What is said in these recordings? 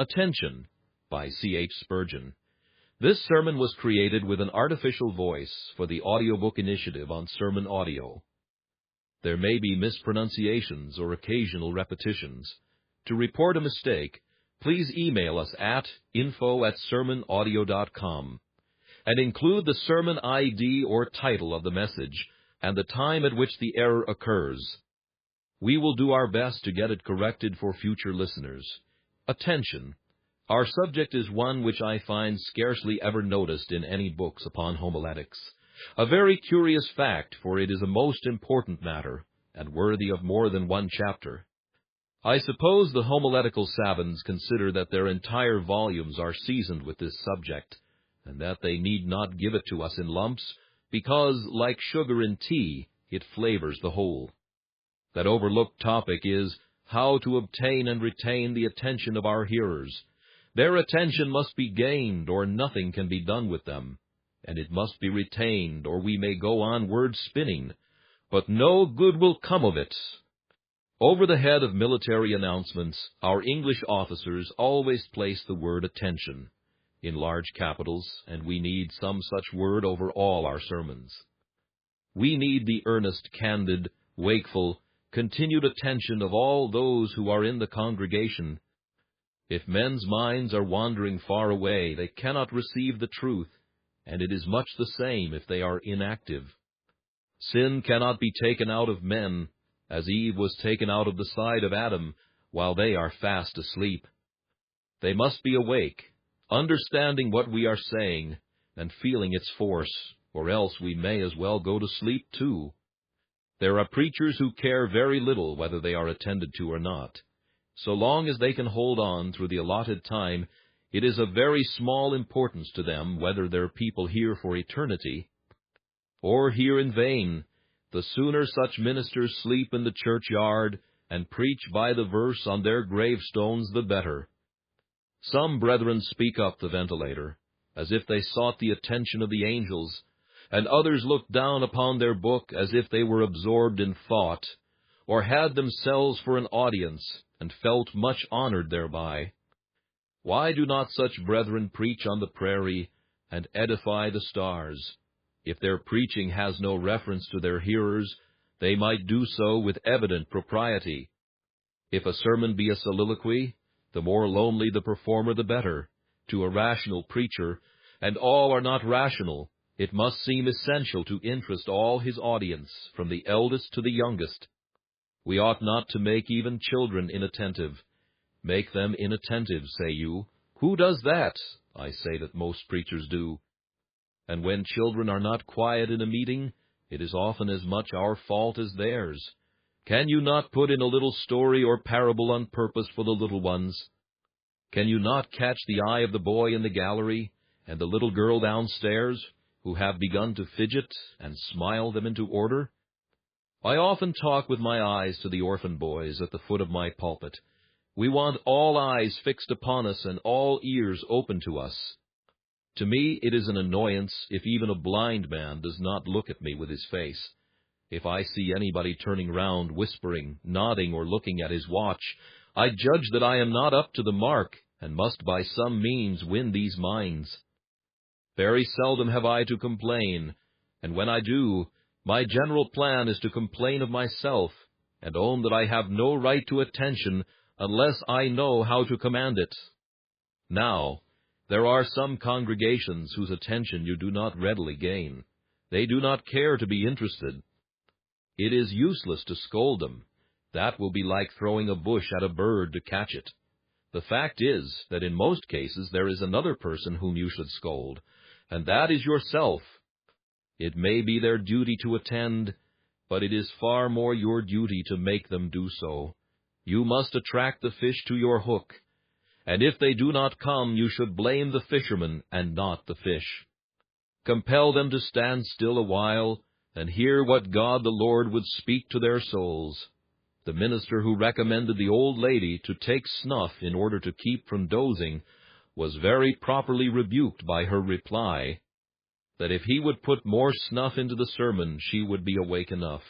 Attention, by C.H. Spurgeon. This sermon was created with an artificial voice for the audiobook initiative on sermon audio. There may be mispronunciations or occasional repetitions. To report a mistake, please email us at info@sermonaudio.com and include the sermon ID or title of the message and the time at which the error occurs. We will do our best to get it corrected for future listeners. Attention! Our subject is one which I find scarcely ever noticed in any books upon homiletics. A very curious fact, for it is a most important matter, and worthy of more than one chapter. I suppose the homiletical savants consider that their entire volumes are seasoned with this subject, and that they need not give it to us in lumps, because, like sugar in tea, it flavors the whole. That overlooked topic is how to obtain and retain the attention of our hearers. Their attention must be gained, or nothing can be done with them, and it must be retained, or we may go on word-spinning, but no good will come of it. Over the head of military announcements, our English officers always place the word attention in large capitals, and we need some such word over all our sermons. We need the earnest, candid, wakeful, continued attention of all those who are in the congregation. If men's minds are wandering far away, they cannot receive the truth, and it is much the same if they are inactive. Sin cannot be taken out of men, as Eve was taken out of the side of Adam, while they are fast asleep. They must be awake, understanding what we are saying, and feeling its force, or else we may as well go to sleep too. There are preachers who care very little whether they are attended to or not. So long as they can hold on through the allotted time, it is of very small importance to them whether their people hear for eternity or hear in vain. The sooner such ministers sleep in the churchyard and preach by the verse on their gravestones, the better. Some brethren speak up the ventilator, as if they sought the attention of the angels, and others look down upon their book as if they were absorbed in thought, or had themselves for an audience, and felt much honored thereby. Why do not such brethren preach on the prairie and edify the stars? If their preaching has no reference to their hearers, they might do so with evident propriety. If a sermon be a soliloquy, the more lonely the performer the better. To a rational preacher, and all are not rational, it must seem essential to interest all his audience, from the eldest to the youngest. We ought not to make even children inattentive. Make them inattentive, say you. Who does that? I say that most preachers do. And when children are not quiet in a meeting, it is often as much our fault as theirs. Can you not put in a little story or parable on purpose for the little ones? Can you not catch the eye of the boy in the gallery and the little girl downstairs, who have begun to fidget, and smile them into order? I often talk with my eyes to the orphan boys at the foot of my pulpit. We want all eyes fixed upon us and all ears open to us. To me it is an annoyance if even a blind man does not look at me with his face. If I see anybody turning round, whispering, nodding, or looking at his watch, I judge that I am not up to the mark, and must by some means win these minds. Very seldom have I to complain, and when I do, my general plan is to complain of myself, and own that I have no right to attention unless I know how to command it. Now, there are some congregations whose attention you do not readily gain. They do not care to be interested. It is useless to scold them. That will be like throwing a bush at a bird to catch it. The fact is that in most cases there is another person whom you should scold, and that is yourself. It may be their duty to attend, but it is far more your duty to make them do so. You must attract the fish to your hook, and if they do not come, you should blame the fisherman and not the fish. Compel them to stand still a while, and hear what God the Lord would speak to their souls. The minister who recommended the old lady to take snuff in order to keep from dozing was very properly rebuked by her reply, that if he would put more snuff into the sermon, she would be awake enough.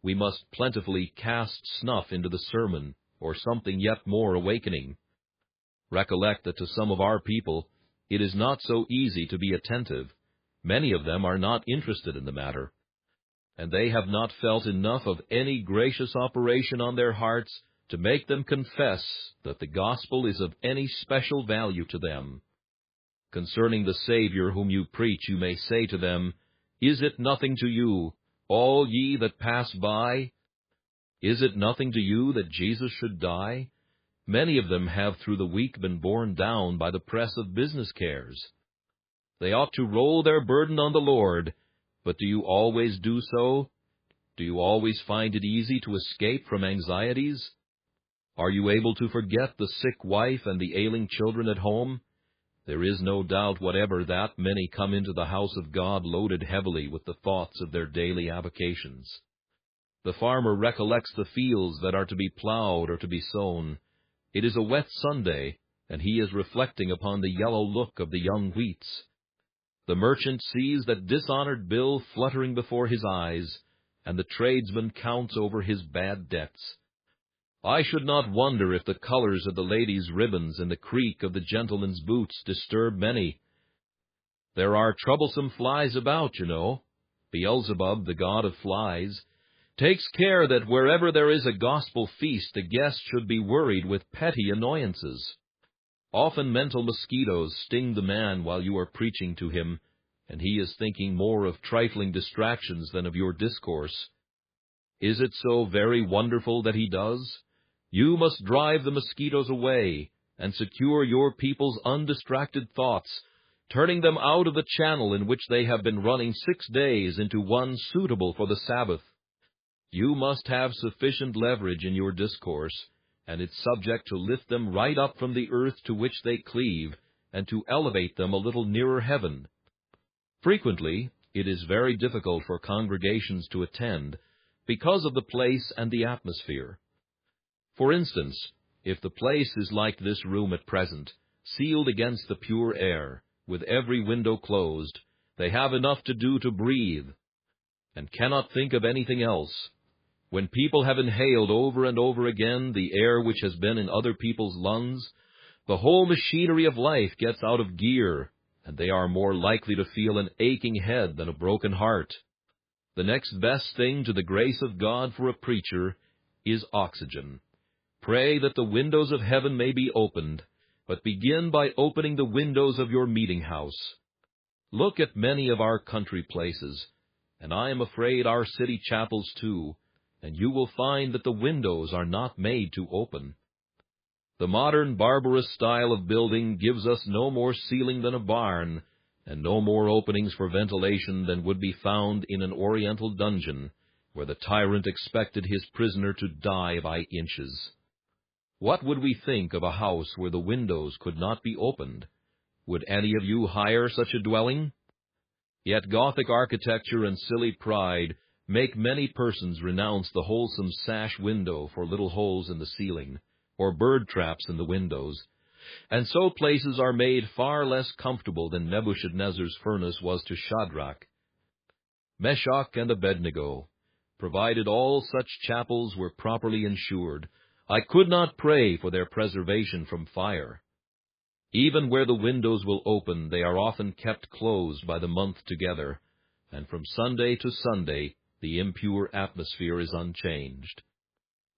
We must plentifully cast snuff into the sermon, or something yet more awakening. Recollect that to some of our people it is not so easy to be attentive. Many of them are not interested in the matter, and they have not felt enough of any gracious operation on their hearts to make them confess that the gospel is of any special value to them. Concerning the Savior whom you preach, you may say to them, Is it nothing to you, all ye that pass by? Is it nothing to you that Jesus should die? Many of them have through the week been borne down by the press of business cares. They ought to roll their burden on the Lord, but do you always do so? Do you always find it easy to escape from anxieties? Are you able to forget the sick wife and the ailing children at home? There is no doubt whatever that many come into the house of God loaded heavily with the thoughts of their daily avocations. The farmer recollects the fields that are to be plowed or to be sown. It is a wet Sunday, and he is reflecting upon the yellow look of the young wheats. The merchant sees that dishonored bill fluttering before his eyes, and the tradesman counts over his bad debts. I should not wonder if the colors of the ladies' ribbons and the creak of the gentlemen's boots disturb many. There are troublesome flies about, you know. Beelzebub, the god of flies, takes care that wherever there is a gospel feast, the guest should be worried with petty annoyances. Often mental mosquitoes sting the man while you are preaching to him, and he is thinking more of trifling distractions than of your discourse. Is it so very wonderful that he does? You must drive the mosquitoes away, and secure your people's undistracted thoughts, turning them out of the channel in which they have been running 6 days into one suitable for the Sabbath. You must have sufficient leverage in your discourse, and it's subject to lift them right up from the earth to which they cleave, and to elevate them a little nearer heaven. Frequently, it is very difficult for congregations to attend, because of the place and the atmosphere. For instance, if the place is like this room at present, sealed against the pure air, with every window closed, they have enough to do to breathe, and cannot think of anything else. When people have inhaled over and over again the air which has been in other people's lungs, the whole machinery of life gets out of gear, and they are more likely to feel an aching head than a broken heart. The next best thing to the grace of God for a preacher is oxygen. Pray that the windows of heaven may be opened, but begin by opening the windows of your meeting house. Look at many of our country places, and I am afraid our city chapels too, and you will find that the windows are not made to open. The modern barbarous style of building gives us no more ceiling than a barn, and no more openings for ventilation than would be found in an oriental dungeon, where the tyrant expected his prisoner to die by inches. What would we think of a house where the windows could not be opened? Would any of you hire such a dwelling? Yet Gothic architecture and silly pride make many persons renounce the wholesome sash window for little holes in the ceiling, or bird traps in the windows, and so places are made far less comfortable than Nebuchadnezzar's furnace was to Shadrach, Meshach, and Abednego. Provided all such chapels were properly insured, I could not pray for their preservation from fire. Even where the windows will open, they are often kept closed by the month together, and from Sunday to Sunday the impure atmosphere is unchanged.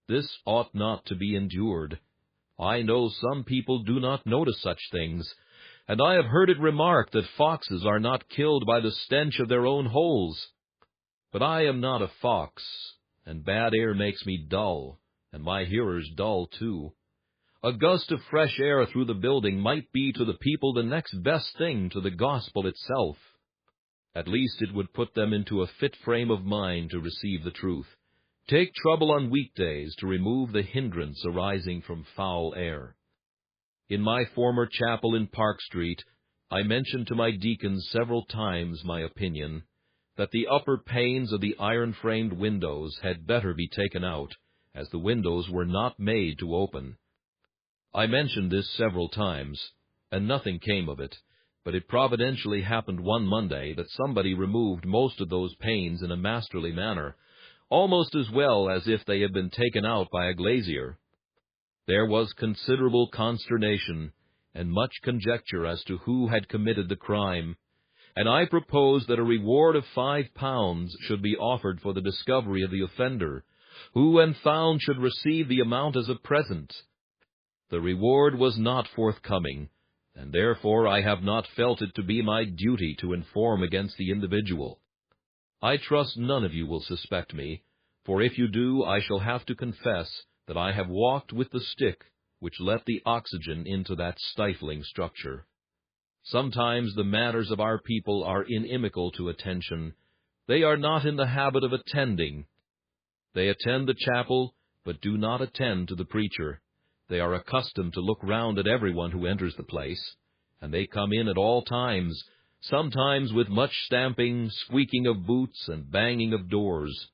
This ought not to be endured. I know some people do not notice such things, and I have heard it remarked that foxes are not killed by the stench of their own holes. But I am not a fox, and bad air makes me dull, and my hearers dull too. A gust of fresh air through the building might be to the people the next best thing to the gospel itself. At least it would put them into a fit frame of mind to receive the truth. Take trouble on weekdays to remove the hindrance arising from foul air. In my former chapel in Park Street, I mentioned to my deacons several times my opinion that the upper panes of the iron-framed windows had better be taken out, as the windows were not made to open. I mentioned this several times, and nothing came of it, but it providentially happened one Monday that somebody removed most of those panes in a masterly manner, almost as well as if they had been taken out by a glazier. There was considerable consternation, and much conjecture as to who had committed the crime, and I proposed that a reward of £5 should be offered for the discovery of the offender, who, when found, should receive the amount as a present. The reward was not forthcoming, and therefore I have not felt it to be my duty to inform against the individual. I trust none of you will suspect me, for if you do, I shall have to confess that I have walked with the stick which let the oxygen into that stifling structure. Sometimes the manners of our people are inimical to attention. They are not in the habit of attending. They attend the chapel, but do not attend to the preacher. They are accustomed to look round at everyone who enters the place, and they come in at all times, sometimes with much stamping, squeaking of boots, and banging of doors.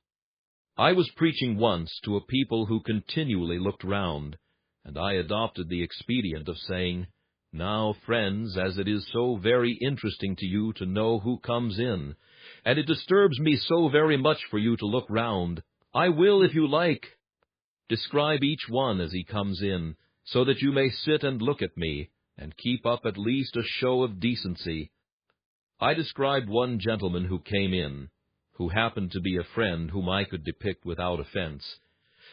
I was preaching once to a people who continually looked round, and I adopted the expedient of saying, "Now, friends, as it is so very interesting to you to know who comes in, and it disturbs me so very much for you to look round, I will, if you like, describe each one as he comes in, so that you may sit and look at me, and keep up at least a show of decency." I described one gentleman who came in, who happened to be a friend whom I could depict without offense,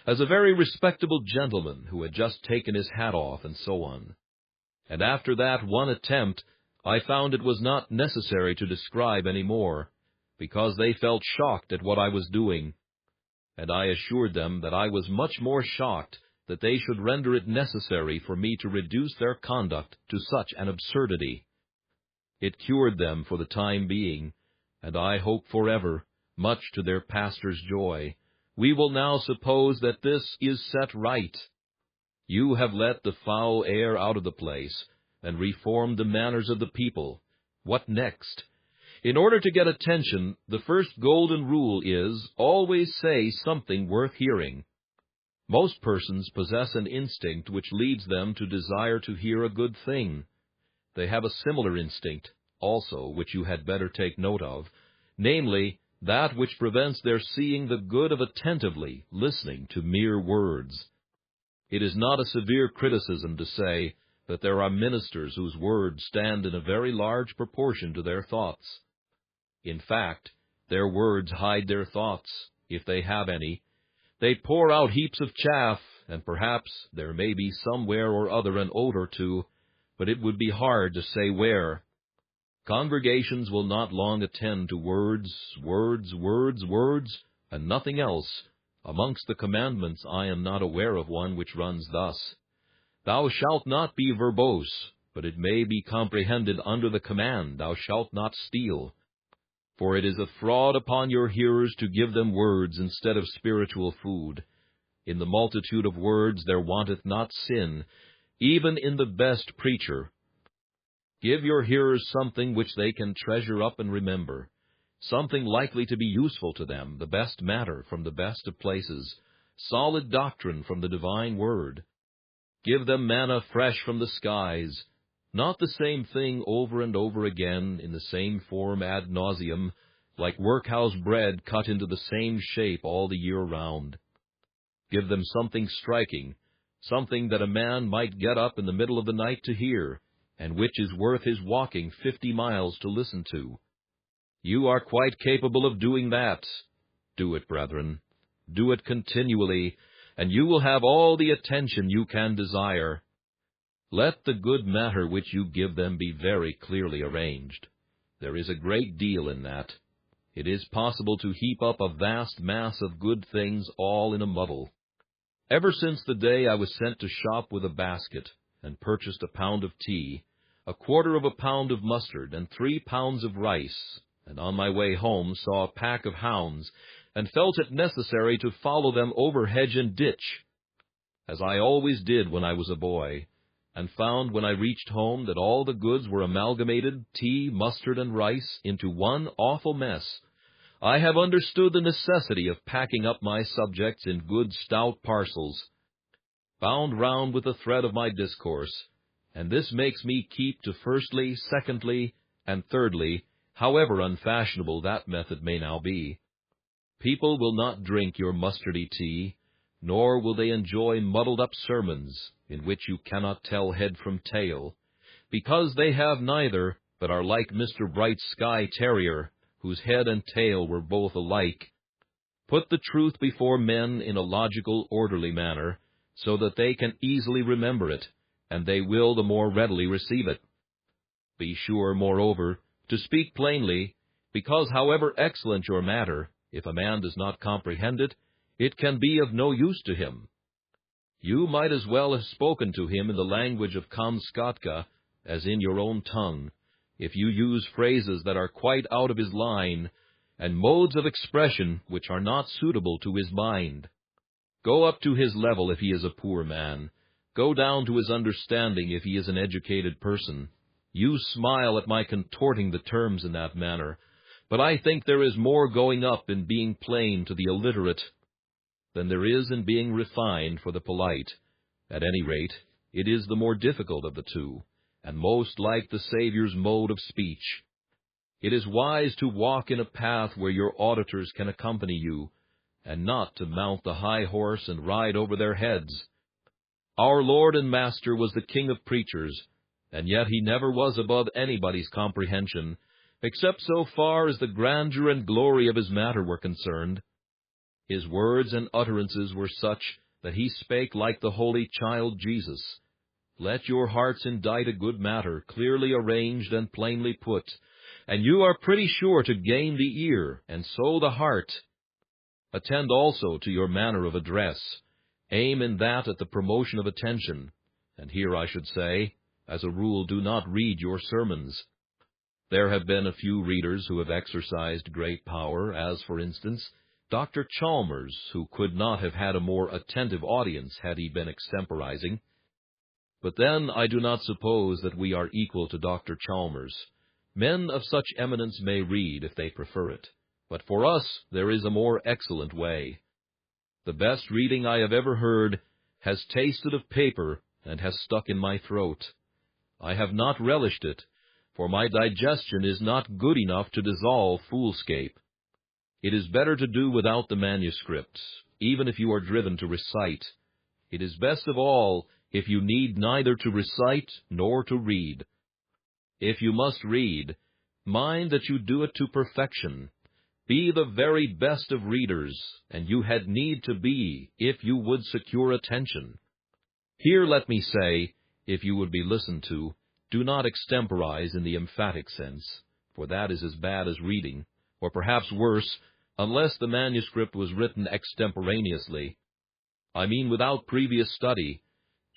as a very respectable gentleman who had just taken his hat off, and so on. And after that one attempt, I found it was not necessary to describe any more, because they felt shocked at what I was doing, and I assured them that I was much more shocked that they should render it necessary for me to reduce their conduct to such an absurdity. It cured them for the time being, and I hope forever, much to their pastor's joy. We will now suppose that this is set right. You have let the foul air out of the place, and reformed the manners of the people. What next? In order to get attention, the first golden rule is, always say something worth hearing. Most persons possess an instinct which leads them to desire to hear a good thing. They have a similar instinct, also, which you had better take note of, namely, that which prevents their seeing the good of attentively listening to mere words. It is not a severe criticism to say that there are ministers whose words stand in a very large proportion to their thoughts. In fact, their words hide their thoughts, if they have any. They pour out heaps of chaff, and perhaps there may be somewhere or other an oat or two, but it would be hard to say where. Congregations will not long attend to words, words, words, words, and nothing else. Amongst the commandments I am not aware of one which runs thus: Thou shalt not be verbose, but it may be comprehended under the command, Thou shalt not steal. For it is a fraud upon your hearers to give them words instead of spiritual food. In the multitude of words there wanteth not sin, even in the best preacher. Give your hearers something which they can treasure up and remember, something likely to be useful to them, the best matter from the best of places, solid doctrine from the divine word. Give them manna fresh from the skies, not the same thing over and over again in the same form ad nauseum, like workhouse bread cut into the same shape all the year round. Give them something striking, something that a man might get up in the middle of the night to hear, and which is worth his walking 50 miles to listen to. You are quite capable of doing that. Do it, brethren. Do it continually, and you will have all the attention you can desire. Let the good matter which you give them be very clearly arranged. There is a great deal in that. It is possible to heap up a vast mass of good things all in a muddle. Ever since the day I was sent to shop with a basket, and purchased a pound of tea, 1/4 pound of mustard, and 3 pounds of rice, and on my way home saw a pack of hounds, and felt it necessary to follow them over hedge and ditch, as I always did when I was a boy, and found when I reached home that all the goods were amalgamated, tea, mustard, and rice, into one awful mess. I have understood the necessity of packing up my subjects in good stout parcels, bound round with the thread of my discourse, and this makes me keep to firstly, secondly, and thirdly, however unfashionable that method may now be. People will not drink your mustardy tea, nor will they enjoy muddled-up sermons, in which you cannot tell head from tail, because they have neither, but are like Mr. Bright's Skye Terrier, whose head and tail were both alike. Put the truth before men in a logical, orderly manner, so that they can easily remember it, and they will the more readily receive it. Be sure, moreover, to speak plainly, because however excellent your matter, if a man does not comprehend it, it can be of no use to him. You might as well have spoken to him in the language of Kamskatka as in your own tongue, if you use phrases that are quite out of his line, and modes of expression which are not suitable to his mind. Go up to his level if he is a poor man. Go down to his understanding if he is an educated person. You smile at my contorting the terms in that manner, but I think there is more going up in being plain to the illiterate than there is in being refined for the polite. At any rate, it is the more difficult of the two, and most like the Saviour's mode of speech. It is wise to walk in a path where your auditors can accompany you, and not to mount the high horse and ride over their heads. Our Lord and Master was the King of preachers, and yet he never was above anybody's comprehension, except so far as the grandeur and glory of his matter were concerned. His words and utterances were such that he spake like the holy child Jesus. Let your hearts indite a good matter, clearly arranged and plainly put, and you are pretty sure to gain the ear, and so the heart. Attend also to your manner of address. Aim in that at the promotion of attention. And here I should say, as a rule, do not read your sermons. There have been a few readers who have exercised great power, as, for instance, Dr. Chalmers, who could not have had a more attentive audience had he been extemporizing. But then I do not suppose that we are equal to Dr. Chalmers. Men of such eminence may read if they prefer it, but for us there is a more excellent way. The best reading I have ever heard has tasted of paper and has stuck in my throat. I have not relished it, for my digestion is not good enough to dissolve foolscape. It is better to do without the manuscript, even if you are driven to recite. It is best of all if you need neither to recite nor to read. If you must read, mind that you do it to perfection. Be the very best of readers, and you had need to be, if you would secure attention. Here let me say, if you would be listened to, do not extemporize in the emphatic sense, for that is as bad as reading, or perhaps worse, unless the manuscript was written extemporaneously. I mean without previous study.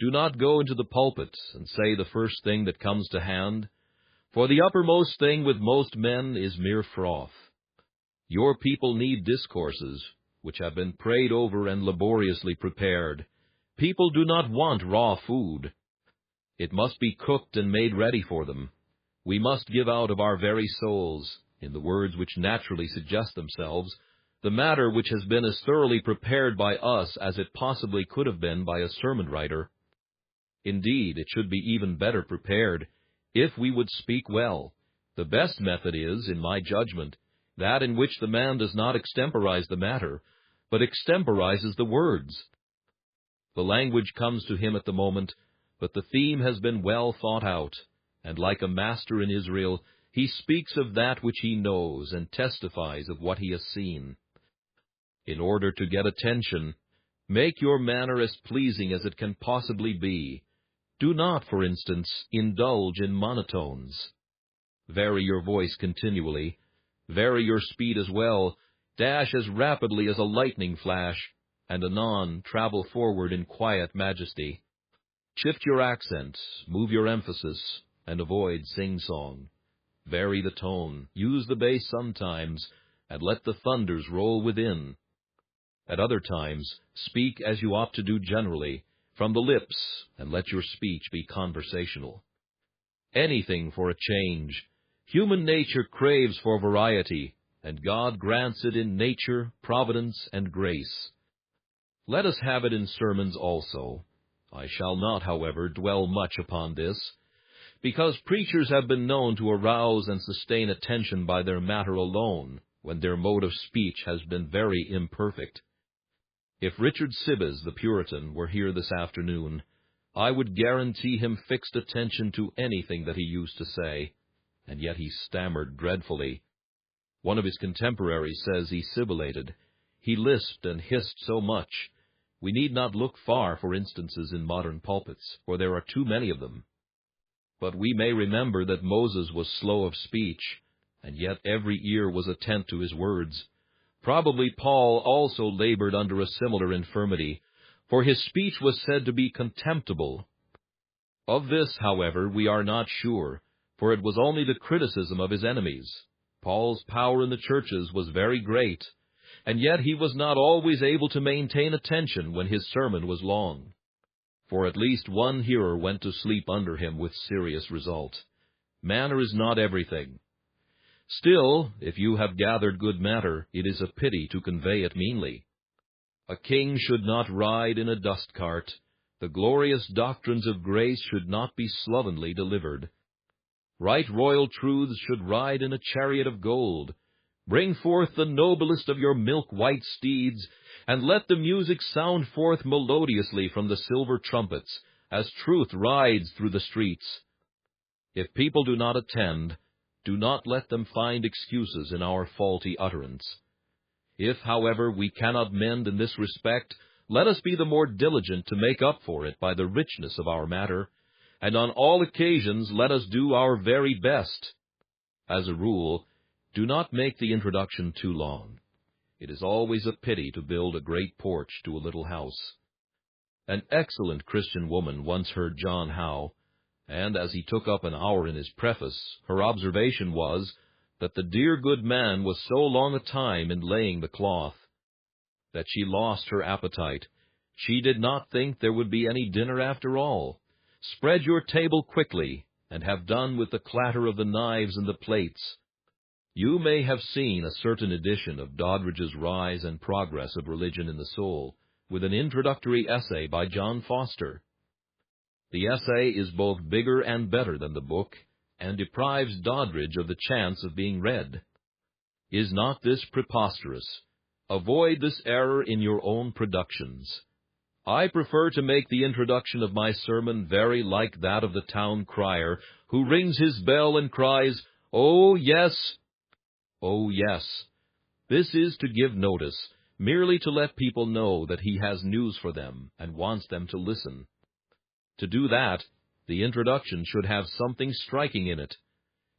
Do not go into the pulpit and say the first thing that comes to hand, for the uppermost thing with most men is mere froth. Your people need discourses, which have been prayed over and laboriously prepared. People do not want raw food. It must be cooked and made ready for them. We must give out of our very souls, in the words which naturally suggest themselves, the matter which has been as thoroughly prepared by us as it possibly could have been by a sermon writer. Indeed, it should be even better prepared, if we would speak well. The best method is, in my judgment, that in which the man does not extemporize the matter, but extemporizes the words. The language comes to him at the moment, but the theme has been well thought out, and like a master in Israel, he speaks of that which he knows and testifies of what he has seen. In order to get attention, make your manner as pleasing as it can possibly be. Do not, for instance, indulge in monotones. Vary your voice continually. Vary your speed as well. Dash as rapidly as a lightning flash, and anon travel forward in quiet majesty. Shift your accent, move your emphasis, and avoid sing-song. Vary the tone, use the bass sometimes, and let the thunders roll within. At other times, speak as you ought to do generally, from the lips, and let your speech be conversational. Anything for a change. Human nature craves for variety, and God grants it in nature, providence, and grace. Let us have it in sermons also. I shall not, however, dwell much upon this, because preachers have been known to arouse and sustain attention by their matter alone, when their mode of speech has been very imperfect. If Richard Sibbes, the Puritan, were here this afternoon, I would guarantee him fixed attention to anything that he used to say, and yet he stammered dreadfully. One of his contemporaries says he sibilated. He lisped and hissed so much. We need not look far for instances in modern pulpits, for there are too many of them. But we may remember that Moses was slow of speech, and yet every ear was attent to his words. Probably Paul also labored under a similar infirmity, for his speech was said to be contemptible. Of this, however, we are not sure, for it was only the criticism of his enemies. Paul's power in the churches was very great, and yet he was not always able to maintain attention when his sermon was long. For at least one hearer went to sleep under him with serious result. Manner is not everything. Still, if you have gathered good matter, it is a pity to convey it meanly. A king should not ride in a dust cart. The glorious doctrines of grace should not be slovenly delivered. Right royal truths should ride in a chariot of gold. Bring forth the noblest of your milk-white steeds, and let the music sound forth melodiously from the silver trumpets, as truth rides through the streets. If people do not attend, do not let them find excuses in our faulty utterance. If, however, we cannot mend in this respect, let us be the more diligent to make up for it by the richness of our matter, and on all occasions let us do our very best. As a rule, do not make the introduction too long. It is always a pity to build a great porch to a little house. An excellent Christian woman once heard John Howe, and as he took up an hour in his preface, her observation was that the dear good man was so long a time in laying the cloth that she lost her appetite. She did not think there would be any dinner after all. Spread your table quickly, and have done with the clatter of the knives and the plates. You may have seen a certain edition of Doddridge's Rise and Progress of Religion in the Soul, with an introductory essay by John Foster. The essay is both bigger and better than the book, and deprives Doddridge of the chance of being read. Is not this preposterous? Avoid this error in your own productions. I prefer to make the introduction of my sermon very like that of the town crier, who rings his bell and cries, "Oh, yes! Oh, yes." This is to give notice, merely to let people know that he has news for them and wants them to listen. To do that, the introduction should have something striking in it.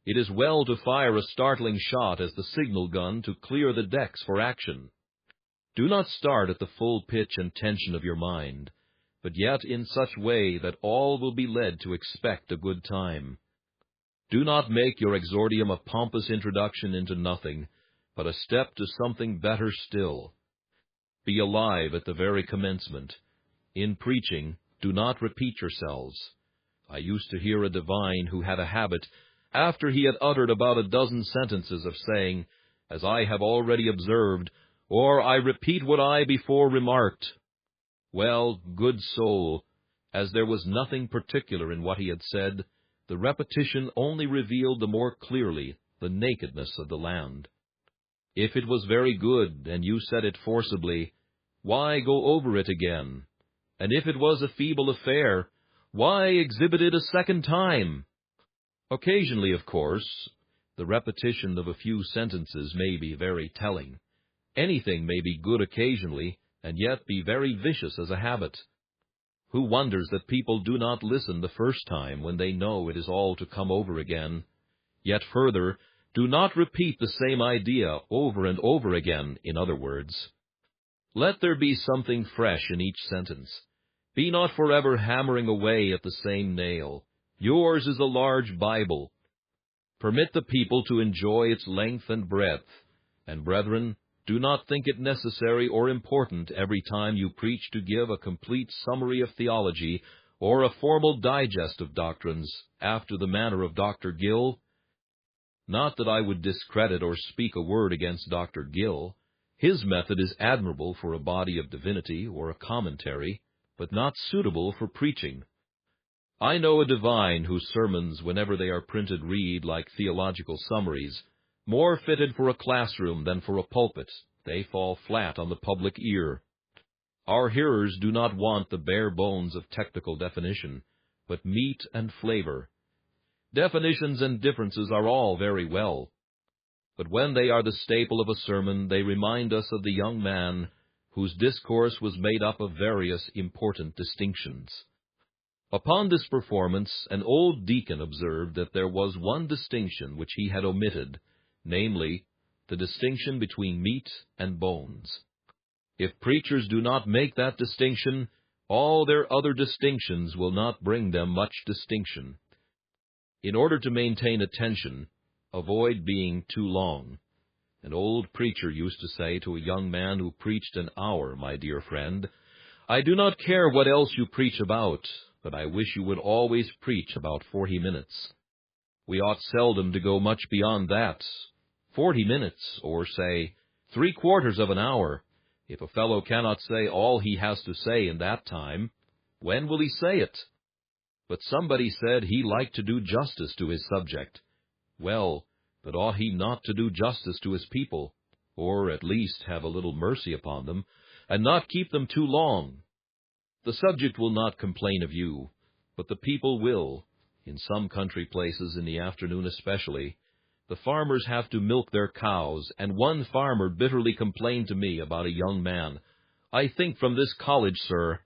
It is well to fire a startling shot as the signal gun to clear the decks for action. Do not start at the full pitch and tension of your mind, but yet in such way that all will be led to expect a good time. Do not make your exordium a pompous introduction into nothing, but a step to something better still. Be alive at the very commencement. In preaching, do not repeat yourselves. I used to hear a divine who had a habit, after he had uttered about a dozen sentences, of saying, "As I have already observed," or "I repeat what I before remarked." Well, good soul, as there was nothing particular in what he had said, the repetition only revealed the more clearly the nakedness of the land. If it was very good, and you said it forcibly, why go over it again? And if it was a feeble affair, why exhibit it a second time? Occasionally, of course, the repetition of a few sentences may be very telling. Anything may be good occasionally, and yet be very vicious as a habit. Who wonders that people do not listen the first time when they know it is all to come over again? Yet further, do not repeat the same idea over and over again, in other words. Let there be something fresh in each sentence. Be not forever hammering away at the same nail. Yours is a large Bible. Permit the people to enjoy its length and breadth. And, brethren, do not think it necessary or important every time you preach to give a complete summary of theology or a formal digest of doctrines, after the manner of Dr. Gill. Not that I would discredit or speak a word against Dr. Gill. His method is admirable for a body of divinity or a commentary, but not suitable for preaching. I know a divine whose sermons, whenever they are printed, read like theological summaries, more fitted for a classroom than for a pulpit. They fall flat on the public ear. Our hearers do not want the bare bones of technical definition, but meat and flavor. Definitions and differences are all very well, but when they are the staple of a sermon, they remind us of the young man whose discourse was made up of various important distinctions. Upon this performance, an old deacon observed that there was one distinction which he had omitted, namely, the distinction between meat and bones. If preachers do not make that distinction, all their other distinctions will not bring them much distinction. In order to maintain attention, avoid being too long. An old preacher used to say to a young man who preached an hour, "My dear friend, I do not care what else you preach about, but I wish you would always preach about 40 minutes. We ought seldom to go much beyond that. 40 minutes, or say, 3/4 of an hour. If a fellow cannot say all he has to say in that time, when will he say it?" But somebody said he liked to do justice to his subject. Well, but ought he not to do justice to his people, or at least have a little mercy upon them, and not keep them too long? The subject will not complain of you, but the people will. In some country places, in the afternoon especially, the farmers have to milk their cows, and one farmer bitterly complained to me about a young man. "I think from this college, sir.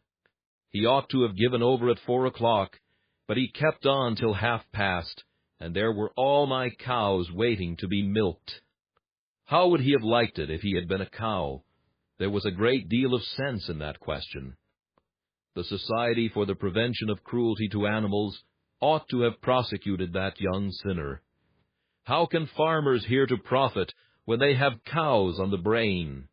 He ought to have given over at 4 o'clock, but he kept on till half-past, and there were all my cows waiting to be milked." How would he have liked it if he had been a cow? There was a great deal of sense in that question. The Society for the Prevention of Cruelty to Animals ought to have prosecuted that young sinner. How can farmers hear to profit when they have cows on the brain?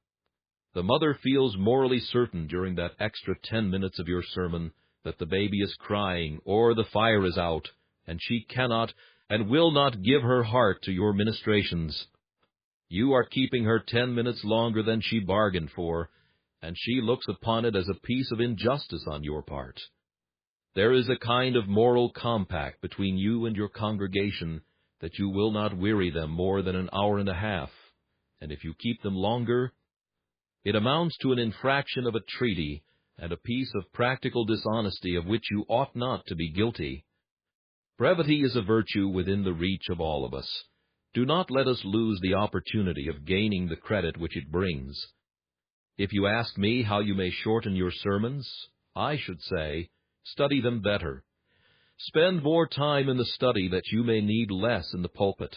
The mother feels morally certain during that extra 10 minutes of your sermon that the baby is crying or the fire is out, and she cannot and will not give her heart to your ministrations. You are keeping her 10 minutes longer than she bargained for, and she looks upon it as a piece of injustice on your part. There is a kind of moral compact between you and your congregation that you will not weary them more than an hour and a half, and if you keep them longer, it amounts to an infraction of a treaty and a piece of practical dishonesty of which you ought not to be guilty. Brevity is a virtue within the reach of all of us. Do not let us lose the opportunity of gaining the credit which it brings. If you ask me how you may shorten your sermons, I should say, study them better. Spend more time in the study that you may need less in the pulpit.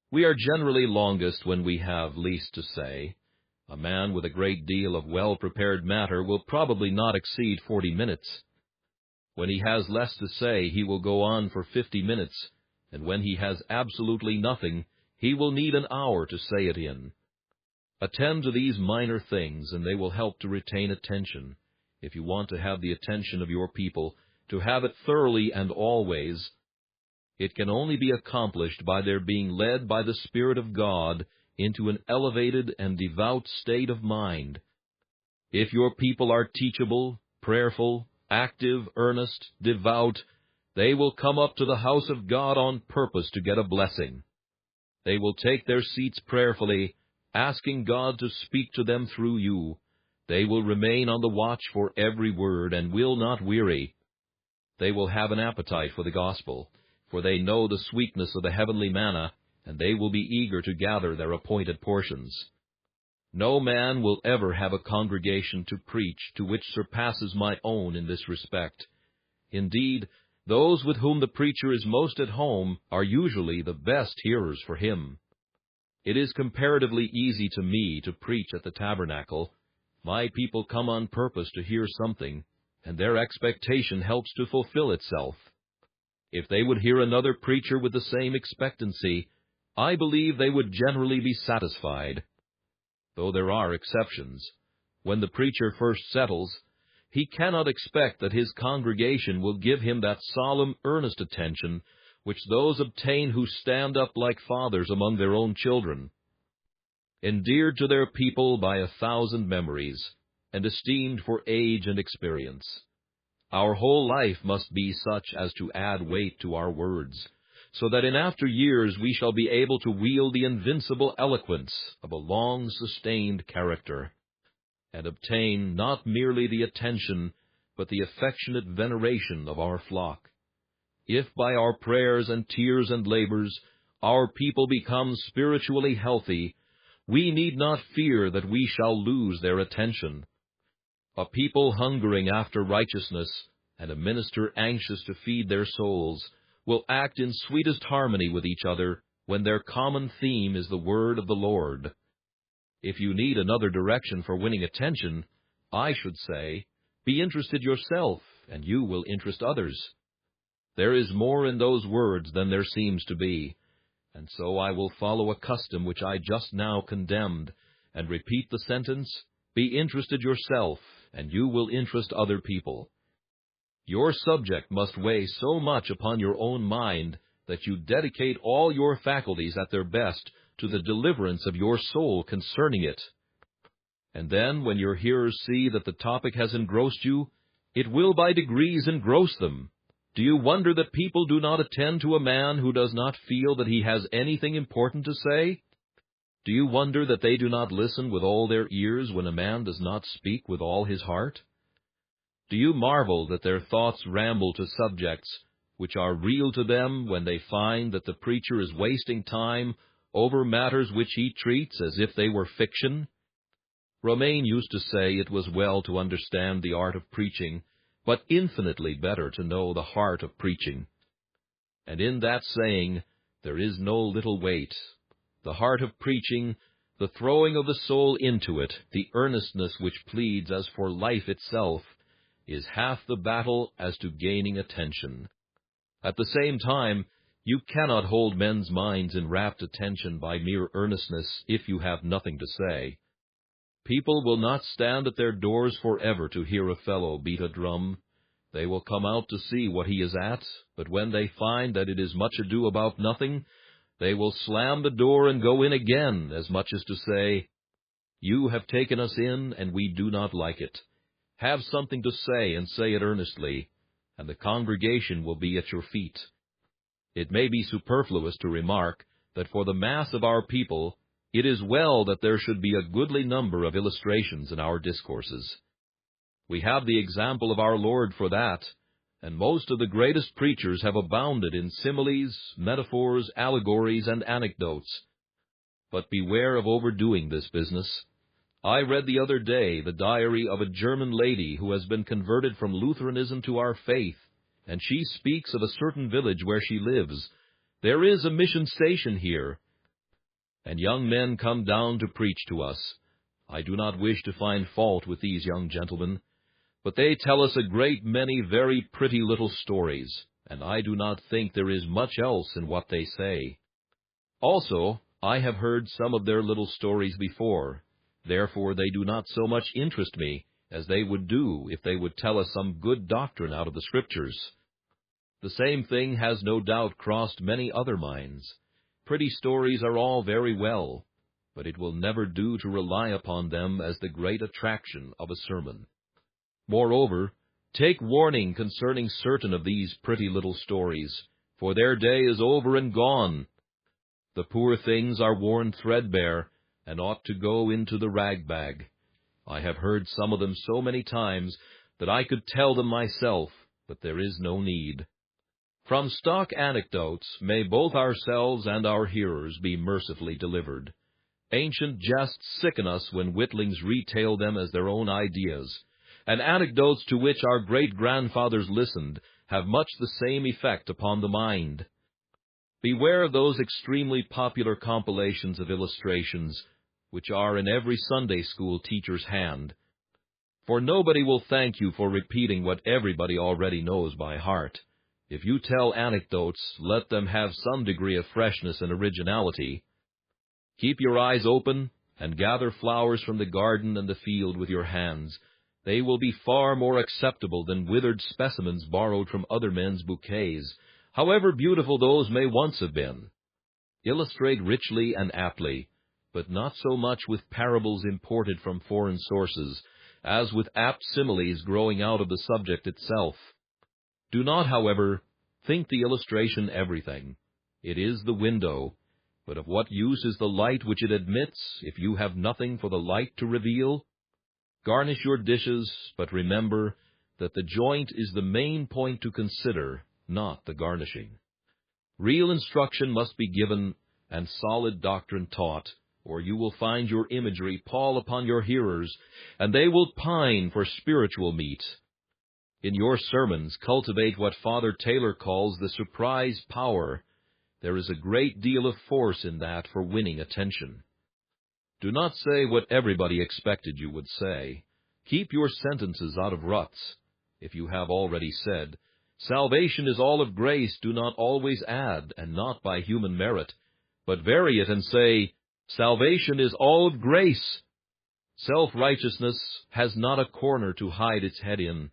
We are generally longest when we have least to say. A man with a great deal of well-prepared matter will probably not exceed 40 minutes. When he has less to say, he will go on for 50 minutes, and when he has absolutely nothing, he will need an hour to say it in. Attend to these minor things, and they will help to retain attention. If you want to have the attention of your people, to have it thoroughly and always, it can only be accomplished by their being led by the Spirit of God into an elevated and devout state of mind. If your people are teachable, prayerful, active, earnest, devout, they will come up to the house of God on purpose to get a blessing. They will take their seats prayerfully, asking God to speak to them through you. They will remain on the watch for every word and will not weary. They will have an appetite for the gospel, for they know the sweetness of the heavenly manna, and they will be eager to gather their appointed portions. No man will ever have a congregation to preach to which surpasses my own in this respect. Indeed, those with whom the preacher is most at home are usually the best hearers for him. It is comparatively easy to me to preach at the tabernacle. My people come on purpose to hear something, and their expectation helps to fulfill itself. If they would hear another preacher with the same expectancy, I believe they would generally be satisfied. Though there are exceptions. When the preacher first settles, he cannot expect that his congregation will give him that solemn, earnest attention which those obtain who stand up like fathers among their own children, endeared to their people by 1,000 memories, and esteemed for age and experience. Our whole life must be such as to add weight to our words, so that in after years we shall be able to wield the invincible eloquence of a long-sustained character. and obtain not merely the attention, but the affectionate veneration of our flock. If by our prayers and tears and labors our people become spiritually healthy, we need not fear that we shall lose their attention. A people hungering after righteousness, and a minister anxious to feed their souls, will act in sweetest harmony with each other when their common theme is the word of the Lord. If you need another direction for winning attention, I should say, be interested yourself, and you will interest others. There is more in those words than there seems to be, and so I will follow a custom which I just now condemned, and repeat the sentence, be interested yourself, and you will interest other people. Your subject must weigh so much upon your own mind that you dedicate all your faculties at their best to the deliverance of your soul concerning it. And then, when your hearers see that the topic has engrossed you, it will by degrees engross them. Do you wonder that people do not attend to a man who does not feel that he has anything important to say? Do you wonder that they do not listen with all their ears when a man does not speak with all his heart? Do you marvel that their thoughts ramble to subjects which are real to them when they find that the preacher is wasting time over matters which he treats as if they were fiction? Romaine used to say it was well to understand the art of preaching, but infinitely better to know the heart of preaching. And in that saying there is no little weight. The heart of preaching, the throwing of the soul into it, the earnestness which pleads as for life itself, is half the battle as to gaining attention. At the same time, you cannot hold men's minds in rapt attention by mere earnestness if you have nothing to say. People will not stand at their doors forever to hear a fellow beat a drum. They will come out to see what he is at, but when they find that it is much ado about nothing, they will slam the door and go in again, as much as to say, "You have taken us in, and we do not like it. Have something to say, and say it earnestly, and the congregation will be at your feet." It may be superfluous to remark that for the mass of our people, it is well that there should be a goodly number of illustrations in our discourses. We have the example of our Lord for that, and most of the greatest preachers have abounded in similes, metaphors, allegories, and anecdotes. But beware of overdoing this business. I read the other day the diary of a German lady who has been converted from Lutheranism to our faith, and she speaks of a certain village where she lives. There is a mission station here, and young men come down to preach to us. I do not wish to find fault with these young gentlemen, but they tell us a great many very pretty little stories, and I do not think there is much else in what they say. Also, I have heard some of their little stories before. Therefore they do not so much interest me as they would do if they would tell us some good doctrine out of the Scriptures. The same thing has no doubt crossed many other minds. Pretty stories are all very well, but it will never do to rely upon them as the great attraction of a sermon. Moreover, take warning concerning certain of these pretty little stories, for their day is over and gone. The poor things are worn threadbare, and ought to go into the rag-bag. I have heard some of them so many times that I could tell them myself, but there is no need. From stock anecdotes may both ourselves and our hearers be mercifully delivered. Ancient jests sicken us when witlings retail them as their own ideas, and anecdotes to which our great-grandfathers listened have much the same effect upon the mind. Beware of those extremely popular compilations of illustrations which are in every Sunday school teacher's hand, for nobody will thank you for repeating what everybody already knows by heart. If you tell anecdotes, let them have some degree of freshness and originality. Keep your eyes open, and gather flowers from the garden and the field with your hands. They will be far more acceptable than withered specimens borrowed from other men's bouquets, however beautiful those may once have been. Illustrate richly and aptly, but not so much with parables imported from foreign sources, as with apt similes growing out of the subject itself. Do not, however, think the illustration everything. It is the window, but of what use is the light which it admits if you have nothing for the light to reveal? Garnish your dishes, but remember that the joint is the main point to consider, not the garnishing. Real instruction must be given and solid doctrine taught, or you will find your imagery pall upon your hearers, and they will pine for spiritual meat. In your sermons, cultivate what Father Taylor calls the surprise power. There is a great deal of force in that for winning attention. Do not say what everybody expected you would say. Keep your sentences out of ruts. If you have already said, "Salvation is all of grace," do not always add, and not by human merit, but vary it and say, "Salvation is all of grace." Self-righteousness has not a corner to hide its head in.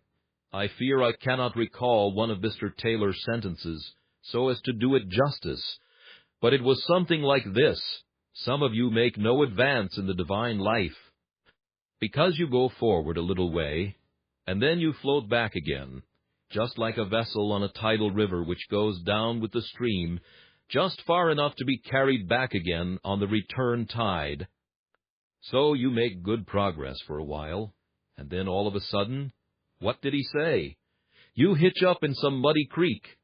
I fear I cannot recall one of Mr. Taylor's sentences so as to do it justice, but it was something like this: "Some of you make no advance in the divine life, because you go forward a little way, and then you float back again, just like a vessel on a tidal river which goes down with the stream, just far enough to be carried back again on the return tide. So you make good progress for a while, and then all of a sudden, what did he say? You hitch up in some muddy creek.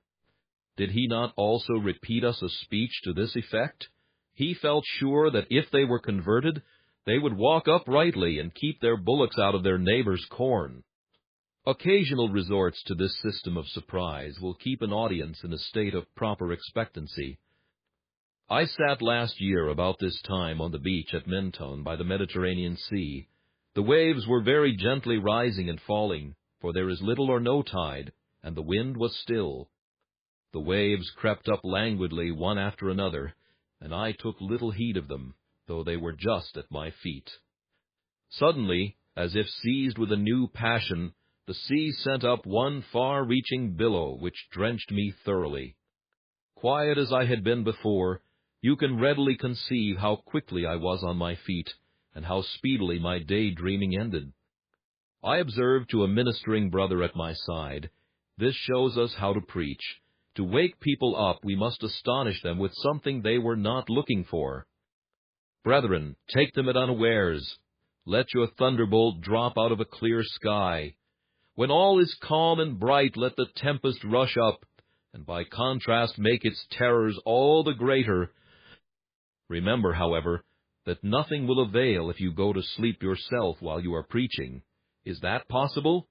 Did he not also repeat us a speech to this effect? He felt sure that if they were converted, they would walk uprightly and keep their bullocks out of their neighbor's corn." Occasional resorts to this system of surprise will keep an audience in a state of proper expectancy. I sat last year about this time on the beach at Mentone by the Mediterranean Sea. The waves were very gently rising and falling, for there is little or no tide, and the wind was still. The waves crept up languidly one after another, and I took little heed of them, though they were just at my feet. Suddenly, as if seized with a new passion, the sea sent up one far-reaching billow which drenched me thoroughly. Quiet as I had been before, you can readily conceive how quickly I was on my feet, and how speedily my daydreaming ended. I observed to a ministering brother at my side, "This shows us how to preach. To wake people up, we must astonish them with something they were not looking for. Brethren, take them at unawares. Let your thunderbolt drop out of a clear sky. When all is calm and bright, let the tempest rush up, and by contrast make its terrors all the greater. Remember, however, that nothing will avail if you go to sleep yourself while you are preaching. Is that possible?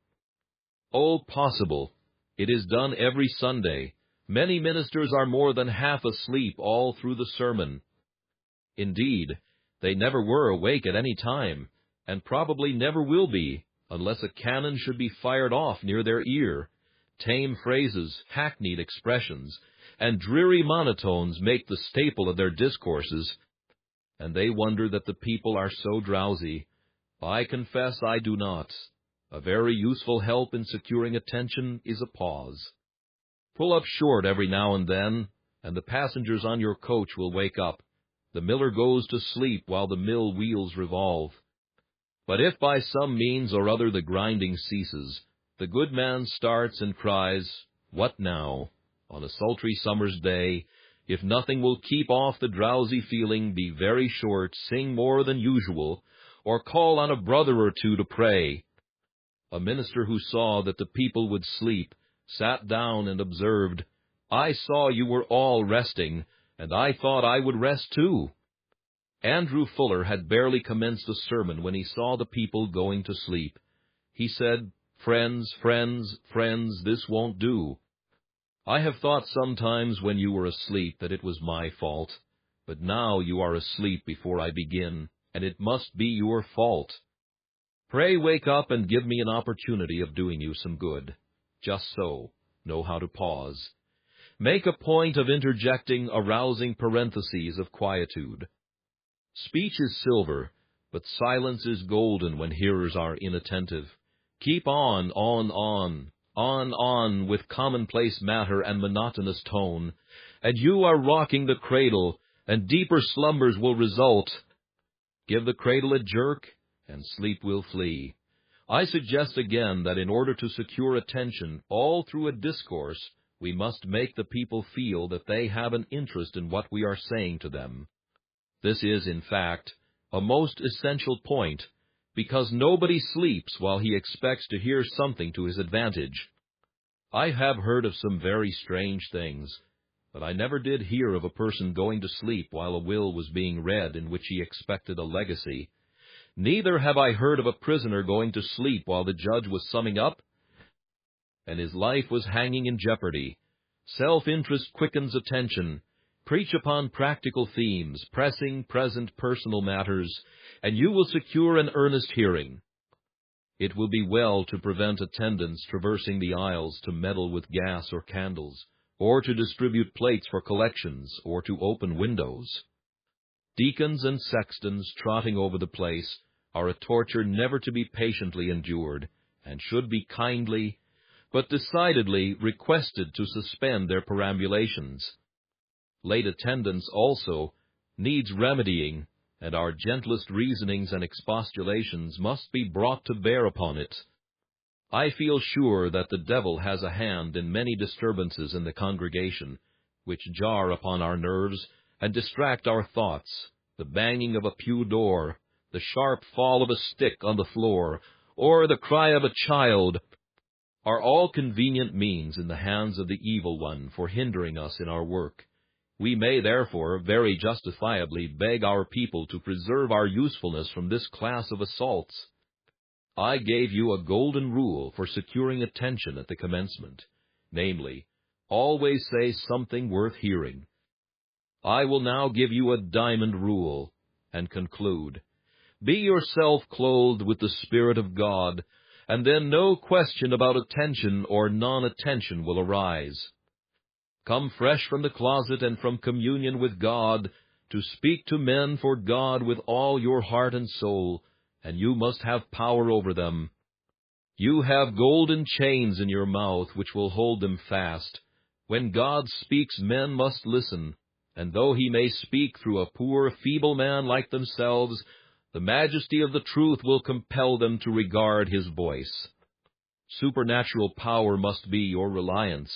Oh, possible. It is done every Sunday. Many ministers are more than half asleep all through the sermon. Indeed, they never were awake at any time, and probably never will be, unless a cannon should be fired off near their ear. Tame phrases, hackneyed expressions, and dreary monotones make the staple of their discourses, and they wonder that the people are so drowsy. I confess I do not. A very useful help in securing attention is a pause. Pull up short every now and then, and the passengers on your coach will wake up. The miller goes to sleep while the mill wheels revolve. But if by some means or other the grinding ceases, the good man starts and cries, "What now?" On a sultry summer's day, if nothing will keep off the drowsy feeling, be very short, sing more than usual, or call on a brother or two to pray. A minister who saw that the people would sleep sat down and observed, "I saw you were all resting, and I thought I would rest too." Andrew Fuller had barely commenced a sermon when he saw the people going to sleep. He said, "Friends, friends, friends, this won't do. I have thought sometimes when you were asleep that it was my fault, but now you are asleep before I begin, and it must be your fault. Pray wake up and give me an opportunity of doing you some good. Just so, know how to pause. Make a point of interjecting arousing parentheses of quietude. Speech is silver, but silence is golden when hearers are inattentive. Keep on, with commonplace matter and monotonous tone, and you are rocking the cradle, and deeper slumbers will result. Give the cradle a jerk, and sleep will flee. I suggest again that in order to secure attention all through a discourse, we must make the people feel that they have an interest in what we are saying to them. This is, in fact, a most essential point, because nobody sleeps while he expects to hear something to his advantage. I have heard of some very strange things, but I never did hear of a person going to sleep while a will was being read in which he expected a legacy. Neither have I heard of a prisoner going to sleep while the judge was summing up, and his life was hanging in jeopardy. Self-interest quickens attention. Preach upon practical themes, pressing, present, personal matters, and you will secure an earnest hearing. It will be well to prevent attendants traversing the aisles to meddle with gas or candles, or to distribute plates for collections, or to open windows. Deacons and sextons trotting over the place are a torture never to be patiently endured, and should be kindly, but decidedly requested to suspend their perambulations. Late attendance also needs remedying, and our gentlest reasonings and expostulations must be brought to bear upon it. I feel sure that the devil has a hand in many disturbances in the congregation, which jar upon our nerves and distract our thoughts. The banging of a pew door, the sharp fall of a stick on the floor, or the cry of a child, are all convenient means in the hands of the evil one for hindering us in our work. We may, therefore, very justifiably beg our people to preserve our usefulness from this class of assaults. I gave you a golden rule for securing attention at the commencement, namely, always say something worth hearing. I will now give you a diamond rule, and conclude. Be yourself clothed with the Spirit of God, and then no question about attention or non-attention will arise. Come fresh from the closet and from communion with God, to speak to men for God with all your heart and soul, and you must have power over them. You have golden chains in your mouth which will hold them fast. When God speaks, men must listen, and though he may speak through a poor, feeble man like themselves, the majesty of the truth will compel them to regard his voice. Supernatural power must be your reliance.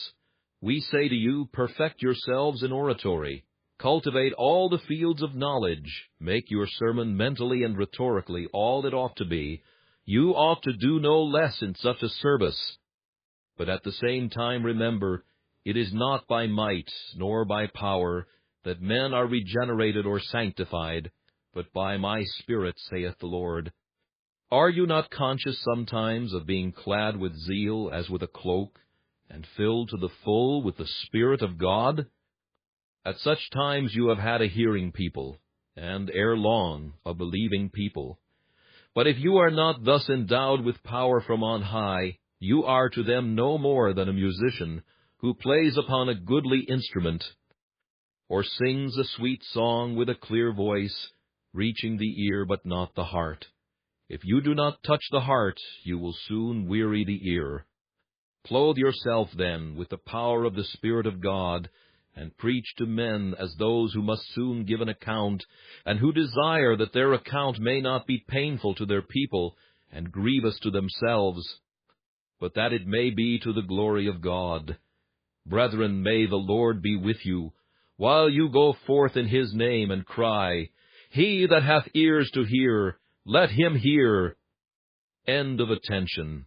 We say to you, perfect yourselves in oratory. Cultivate all the fields of knowledge. Make your sermon mentally and rhetorically all it ought to be. You ought to do no less in such a service. But at the same time remember, it is not by might nor by power that men are regenerated or sanctified, but by my Spirit, saith the Lord. Are you not conscious sometimes of being clad with zeal as with a cloak, and filled to the full with the Spirit of God? At such times you have had a hearing people, and ere long a believing people. But if you are not thus endowed with power from on high, you are to them no more than a musician who plays upon a goodly instrument, or sings a sweet song with a clear voice, reaching the ear but not the heart. If you do not touch the heart, you will soon weary the ear. Clothe yourself, then, with the power of the Spirit of God, and preach to men as those who must soon give an account, and who desire that their account may not be painful to their people and grievous to themselves, but that it may be to the glory of God. Brethren, may the Lord be with you, while you go forth in his name and cry, He that hath ears to hear, let him hear. End of attention.